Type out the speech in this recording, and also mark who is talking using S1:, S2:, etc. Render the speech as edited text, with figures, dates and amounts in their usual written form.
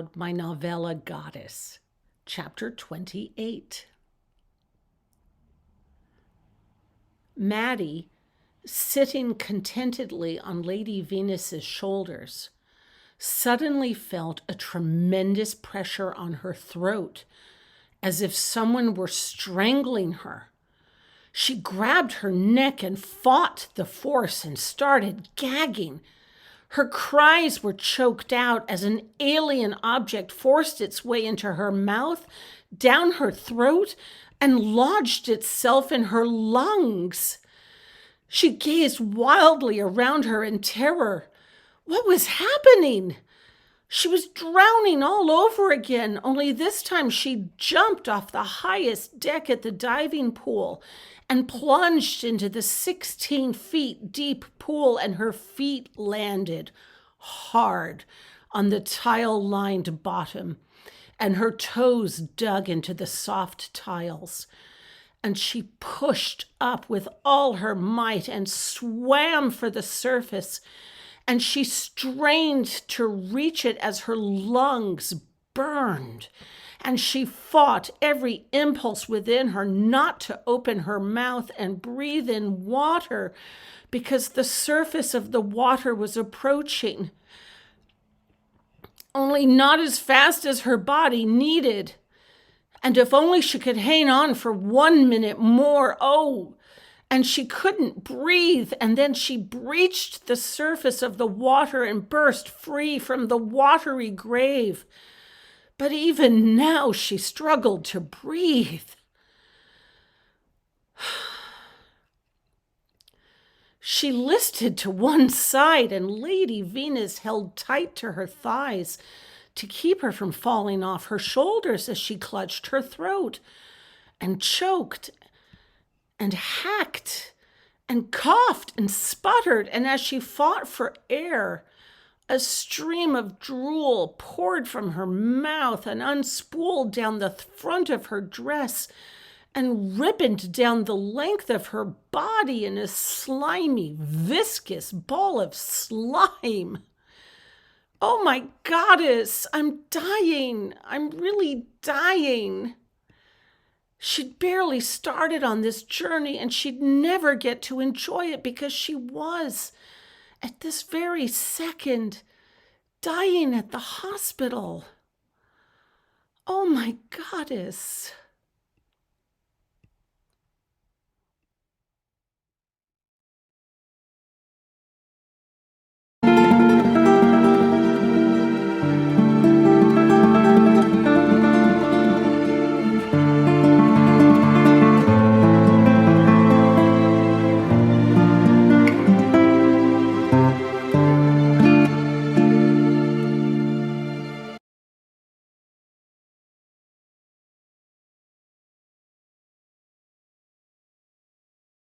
S1: about my novella Goddess, Chapter 28. Maddie, sitting contentedly on Lady Venus's shoulders, suddenly felt a tremendous pressure on her throat, as if someone were strangling her. She grabbed her neck and fought the force and started gagging. Her cries were choked out as an alien object forced its way into her mouth, down her throat, and lodged itself in her lungs. She gazed wildly around her in terror. What was happening? She was drowning all over again, only this time she jumped off the highest deck at the diving pool and plunged into the 16 feet deep pool, and her feet landed hard on the tile-lined bottom, and her toes dug into the soft tiles. And she pushed up with all her might and swam for the surface, and she strained to reach it as her lungs burned, and she fought every impulse within her not to open her mouth and breathe in water, because the surface of the water was approaching, only not as fast as her body needed. And if only she could hang on for 1 minute more, and she couldn't breathe, and then she breached the surface of the water and burst free from the watery grave. But even now she struggled to breathe. She listed to one side, and Lady Venus held tight to her thighs to keep her from falling off her shoulders as she clutched her throat and choked and hacked and coughed and sputtered, and as she fought for air, a stream of drool poured from her mouth and unspooled down the front of her dress and ribboned down the length of her body in a slimy, viscous ball of slime. Oh my goddess, I'm dying. I'm really dying. She'd barely started on this journey, and she'd never get to enjoy it because she was, at this very second, dying at the hospital. Oh my goddess.